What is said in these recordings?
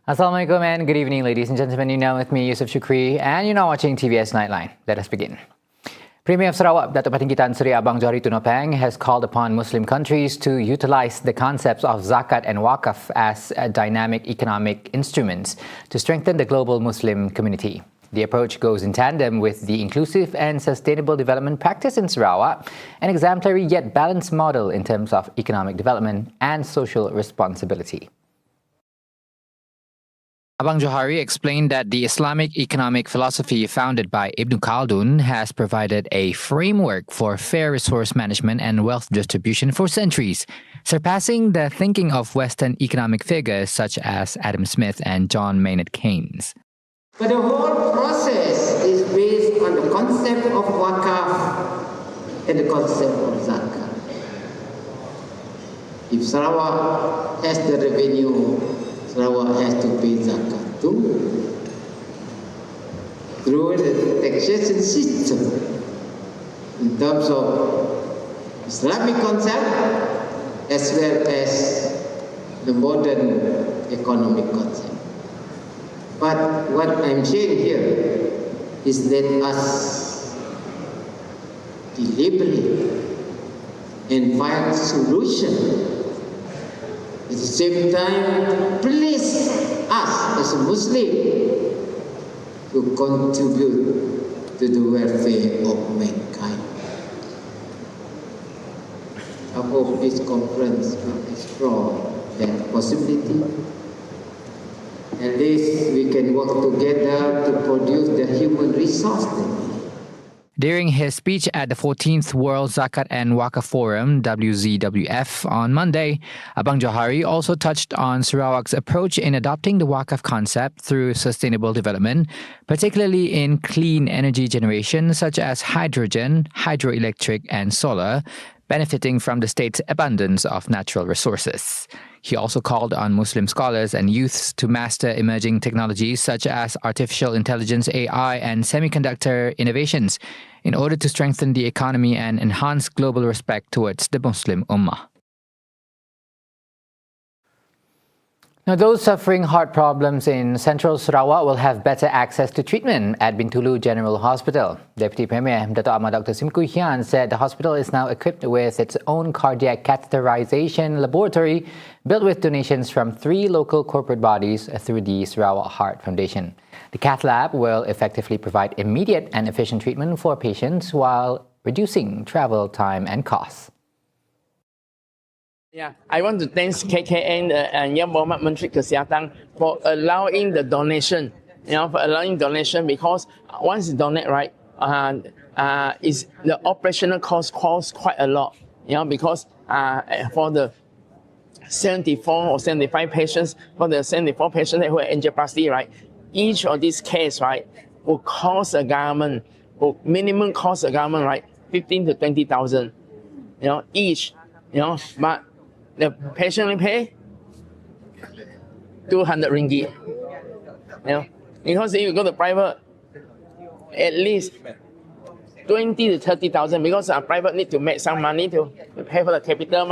Assalamualaikum and good evening, ladies and gentlemen. You're now with me, Yusuf Shukri, and you're now watching TVS Nightline. Let us begin. Premier of Sarawak, Datuk Patinggi Tan Sri Abang Johari Tunopeng, has called upon Muslim countries to utilize the concepts of ZAKAT and WAQF as dynamic economic instruments to strengthen the global Muslim community. The approach goes in tandem with the inclusive and sustainable development practice in Sarawak, an exemplary yet balanced model in terms of economic development and social responsibility. Abang Johari explained that the Islamic economic philosophy founded by Ibn Khaldun has provided a framework for fair resource management and wealth distribution for centuries, surpassing the thinking of Western economic figures such as Adam Smith and John Maynard Keynes. But the whole process is based on the concept of waqaf and the concept of zakat. If Sarawak has the revenue, Sarawak has to pay zakat too, through the taxation system in terms of Islamic concept as well as the modern economic concept. But what I'm saying here is let us deliberate and find solution. At the same time, please us as a Muslim to contribute to the welfare of mankind. I hope this conference will explore that possibility. At least we can work together to produce the human resource that we need. During his speech at the 14th World Zakat and Waqf Forum, WZWF, on Monday, Abang Johari also touched on Sarawak's approach in adopting the Waqf concept through sustainable development, particularly in clean energy generation such as hydrogen, hydroelectric and solar, benefiting from the state's abundance of natural resources. He also called on Muslim scholars and youths to master emerging technologies such as artificial intelligence, AI, and semiconductor innovations in order to strengthen the economy and enhance global respect towards the Muslim Ummah. Now, those suffering heart problems in central Sarawak will have better access to treatment at Bintulu General Hospital. Deputy Premier Dato' Ahmad Dr. Sim Kui Hian said the hospital is now equipped with its own cardiac catheterization laboratory built with donations from 3 local corporate bodies through the Sarawak Heart Foundation. The cath lab will effectively provide immediate and efficient treatment for patients while reducing travel time and costs. Yeah, I want to thank KKN and Yang Muhammad Menteri Kesihatan for allowing the donation. For allowing donation because once you donate, right, is the operational cost quite a lot. Because for the 74 or 75 patients, for the 74 patients who are angioplasty, right, each of these cases, right, will cost the government, will minimum cost the government, right, 15 to 20,000, each, but the patient will pay 200 ringgit. Because if you go to private, at least 20 to 30,000 because private need to make some money to pay for the capital,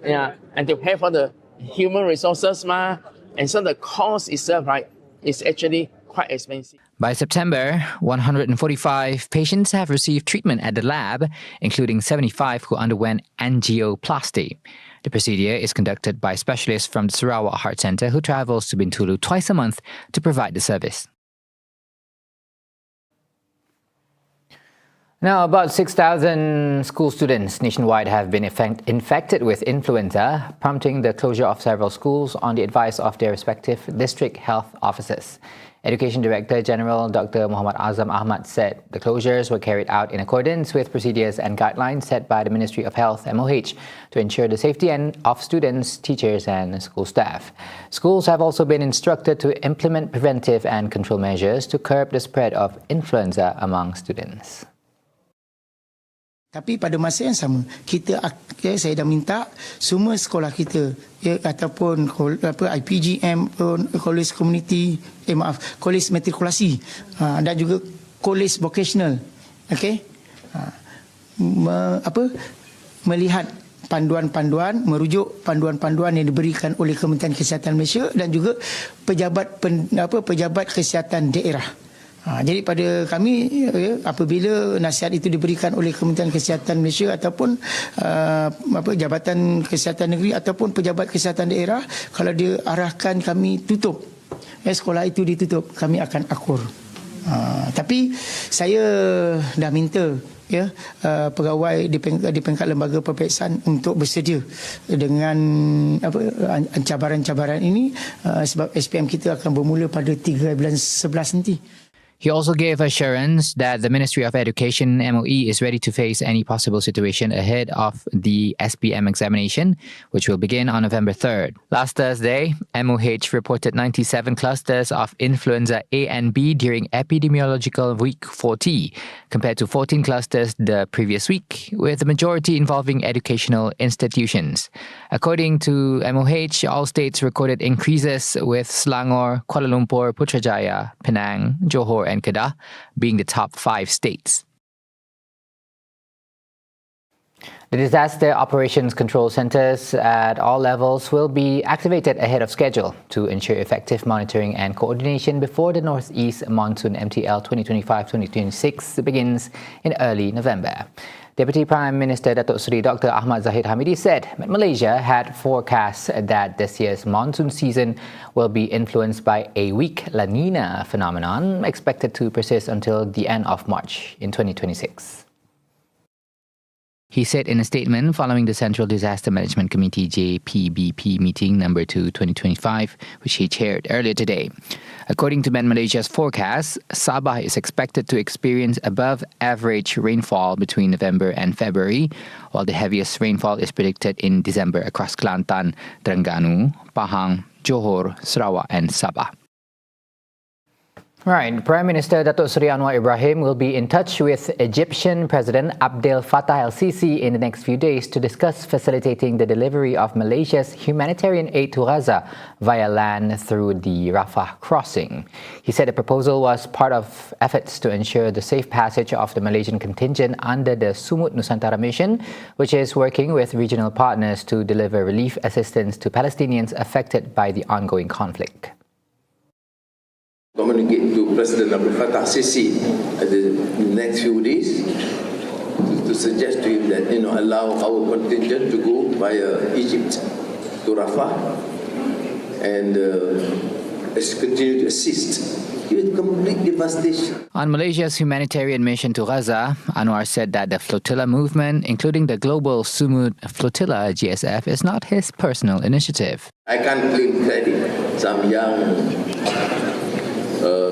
and to pay for the human resources, and so the cost itself, right, is actually quite expensive. By September, 145 patients have received treatment at the lab, including 75 who underwent angioplasty. The procedure is conducted by specialists from the Sarawak Heart Centre who travels to Bintulu twice a month to provide the service. Now, about 6,000 school students nationwide have been infected with influenza, prompting the closure of several schools on the advice of their respective district health officers. Education Director General Dr. Muhammad Azam Ahmad said the closures were carried out in accordance with procedures and guidelines set by the Ministry of Health (MOH) to ensure the safety of students, teachers and school staff. Schools have also been instructed to implement preventive and control measures to curb the spread of influenza among students. Tapi pada masa yang sama, saya dah minta semua sekolah kita, ataupun IPGM, kolej komuniti, kolej matrikulasi dan juga kolej vocational, melihat panduan-panduan, merujuk panduan-panduan yang diberikan oleh Kementerian Kesihatan Malaysia dan juga pejabat kesihatan daerah. Jadi pada kami, apabila nasihat itu diberikan oleh Kementerian Kesihatan Malaysia ataupun Jabatan Kesihatan Negeri ataupun pejabat kesihatan daerah, kalau dia arahkan kami tutup, sekolah itu ditutup, kami akan akur. Tapi saya dah minta pegawai di peringkat lembaga peperiksaan untuk bersedia dengan cabaran-cabaran ini, sebab SPM kita akan bermula pada 3 bulan 11 nanti. He also gave assurance that the Ministry of Education, MOE, is ready to face any possible situation ahead of the SPM examination, which will begin on November 3rd. Last Thursday, MOH reported 97 clusters of influenza A and B during epidemiological week 40, compared to 14 clusters the previous week, with the majority involving educational institutions. According to MOH, all states recorded increases, with Selangor, Kuala Lumpur, Putrajaya, Penang, Johor, and Kedah being the top 5 states. The Disaster Operations Control Centres at all levels will be activated ahead of schedule to ensure effective monitoring and coordination before the Northeast Monsoon MTL 2025-2026 begins in early November. Deputy Prime Minister Datuk Seri Dr. Ahmad Zahid Hamidi said Malaysia had forecast that this year's monsoon season will be influenced by a weak La Nina phenomenon expected to persist until the end of March in 2026. He said in a statement following the Central Disaster Management Committee JPBP meeting number 2 2025, which he chaired earlier today. According to Met Malaysia's forecast, Sabah is expected to experience above average rainfall between November and February, while the heaviest rainfall is predicted in December across Kelantan, Terengganu, Pahang, Johor, Sarawak and Sabah. Right, Prime Minister Datuk Seri Anwar Ibrahim will be in touch with Egyptian President Abdel Fattah el-Sisi in the next few days to discuss facilitating the delivery of Malaysia's humanitarian aid to Gaza via land through the Rafah crossing. He said the proposal was part of efforts to ensure the safe passage of the Malaysian contingent under the Sumut Nusantara mission, which is working with regional partners to deliver relief assistance to Palestinians affected by the ongoing conflict. Communicate to President Abdel Fattah el-Sisi in the next few days to suggest to him that allow our contingent to go via Egypt to Rafah and continue to assist with complete devastation. On Malaysia's humanitarian mission to Gaza, Anwar said that the flotilla movement, including the global Sumut Flotilla GSF, is not his personal initiative. I can't claim credit. Some young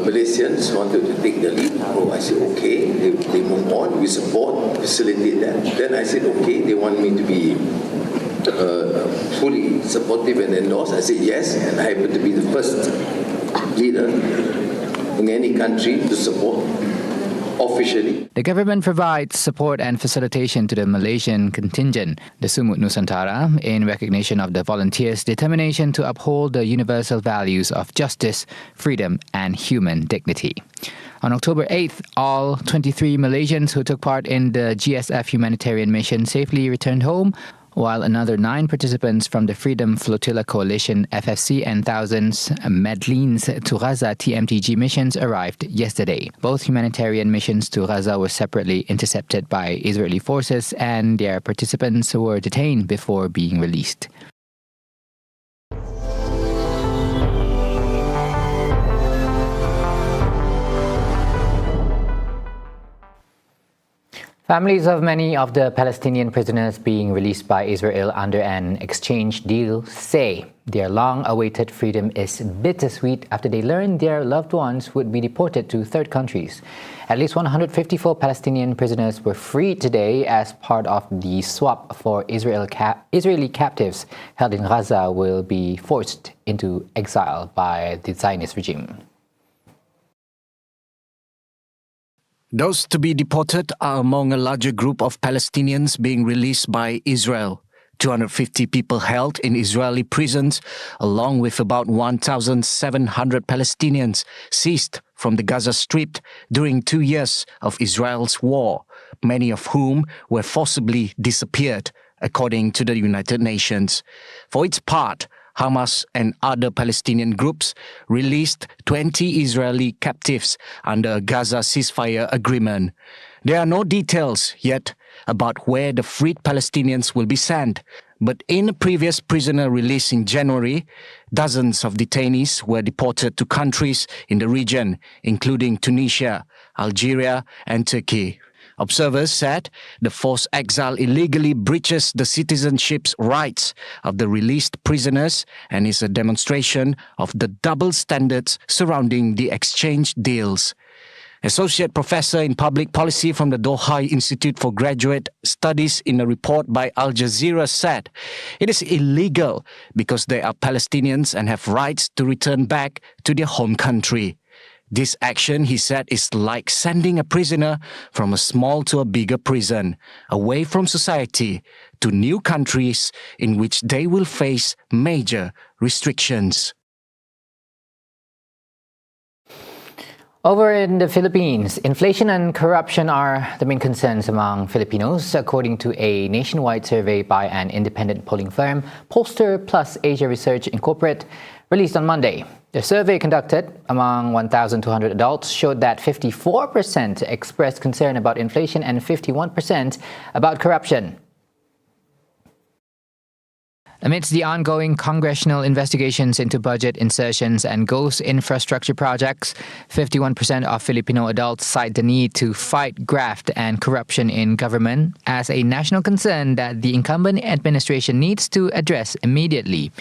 Malaysians wanted to take the lead. I said, okay, they move on, we support, facilitate that. Then I said, okay, they want me to be fully supportive and endorse. I said, yes, and I happen to be the first leader in any country to support officially. The government provides support and facilitation to the Malaysian contingent, the Sumut Nusantara, in recognition of the volunteers' determination to uphold the universal values of justice, freedom, and human dignity. On October 8th, all 23 Malaysians who took part in the GSF humanitarian mission safely returned home, while another 9 participants from the Freedom Flotilla Coalition FFC and thousands Medlines to Gaza TMTG missions arrived yesterday. Both humanitarian missions to Gaza were separately intercepted by Israeli forces, and their participants were detained before being released. Families of many of the Palestinian prisoners being released by Israel under an exchange deal say their long-awaited freedom is bittersweet after they learned their loved ones would be deported to third countries. At least 154 Palestinian prisoners were freed today as part of the swap for Israeli captives held in Gaza will be forced into exile by the Zionist regime. Those to be deported are among a larger group of Palestinians being released by Israel. 250 people held in Israeli prisons, along with about 1,700 Palestinians seized from the Gaza Strip during 2 years of Israel's war, many of whom were forcibly disappeared according to the United Nations. For its part, Hamas and other Palestinian groups released 20 Israeli captives under a Gaza ceasefire agreement. There are no details yet about where the freed Palestinians will be sent, but in a previous prisoner release in January, dozens of detainees were deported to countries in the region, including Tunisia, Algeria, and Turkey. Observers said the forced exile illegally breaches the citizenship's rights of the released prisoners and is a demonstration of the double standards surrounding the exchange deals. Associate Professor in Public Policy from the Doha Institute for Graduate Studies in a report by Al Jazeera said, it is illegal because they are Palestinians and have rights to return back to their home country. This action, he said, is like sending a prisoner from a small to a bigger prison, away from society, to new countries in which they will face major restrictions. Over in the Philippines, inflation and corruption are the main concerns among Filipinos, according to a nationwide survey by an independent polling firm, Pollster Plus Asia Research Incorporated, released on Monday. The survey conducted among 1,200 adults showed that 54% expressed concern about inflation and 51% about corruption. Amidst the ongoing congressional investigations into budget insertions and ghost infrastructure projects, 51% of Filipino adults cite the need to fight graft and corruption in government as a national concern that the incumbent administration needs to address immediately.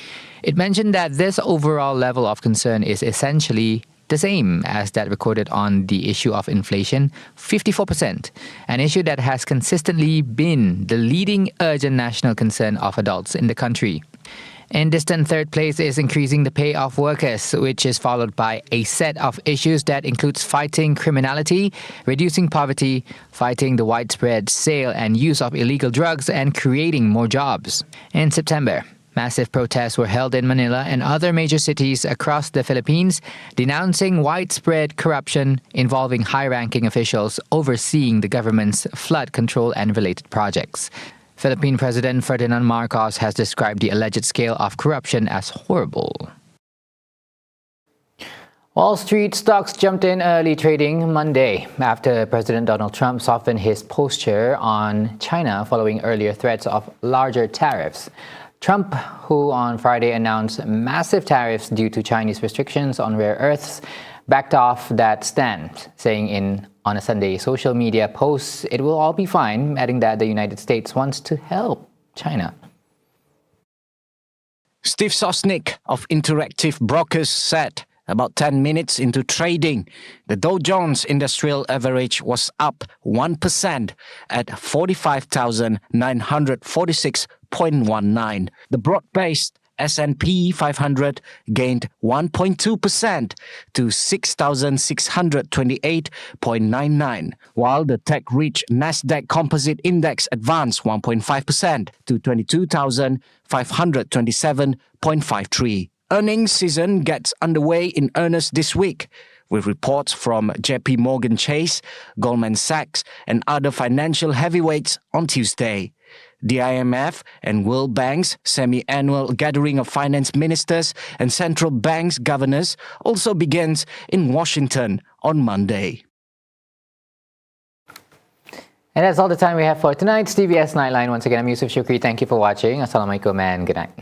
It mentioned that this overall level of concern is essentially the same as that recorded on the issue of inflation, 54%, an issue that has consistently been the leading urgent national concern of adults in the country. In distant third place is increasing the pay of workers, which is followed by a set of issues that includes fighting criminality, reducing poverty, fighting the widespread sale and use of illegal drugs, and creating more jobs. In September, massive protests were held in Manila and other major cities across the Philippines, denouncing widespread corruption involving high-ranking officials overseeing the government's flood control and related projects. Philippine President Ferdinand Marcos has described the alleged scale of corruption as horrible. Wall Street stocks jumped in early trading Monday after President Donald Trump softened his posture on China following earlier threats of larger tariffs. Trump, who on Friday announced massive tariffs due to Chinese restrictions on rare earths, backed off that stand, saying on a Sunday social media post, it will all be fine, adding that the United States wants to help China. Steve Sosnick of Interactive Brokers said, about 10 minutes into trading, the Dow Jones Industrial Average was up 1% at 45,946.19. The broad-based S&P 500 gained 1.2% to 6,628.99, while the tech-rich Nasdaq Composite Index advanced 1.5% to 22,527.53. Earnings season gets underway in earnest this week, with reports from JP Morgan Chase, Goldman Sachs, and other financial heavyweights on Tuesday. The IMF and World Bank's semi-annual gathering of finance ministers and central banks governors also begins in Washington on Monday. And that's all the time we have for tonight's TVS Nightline. Once again, I'm Yusuf Shukri. Thank you for watching. Assalamualaikum and good night.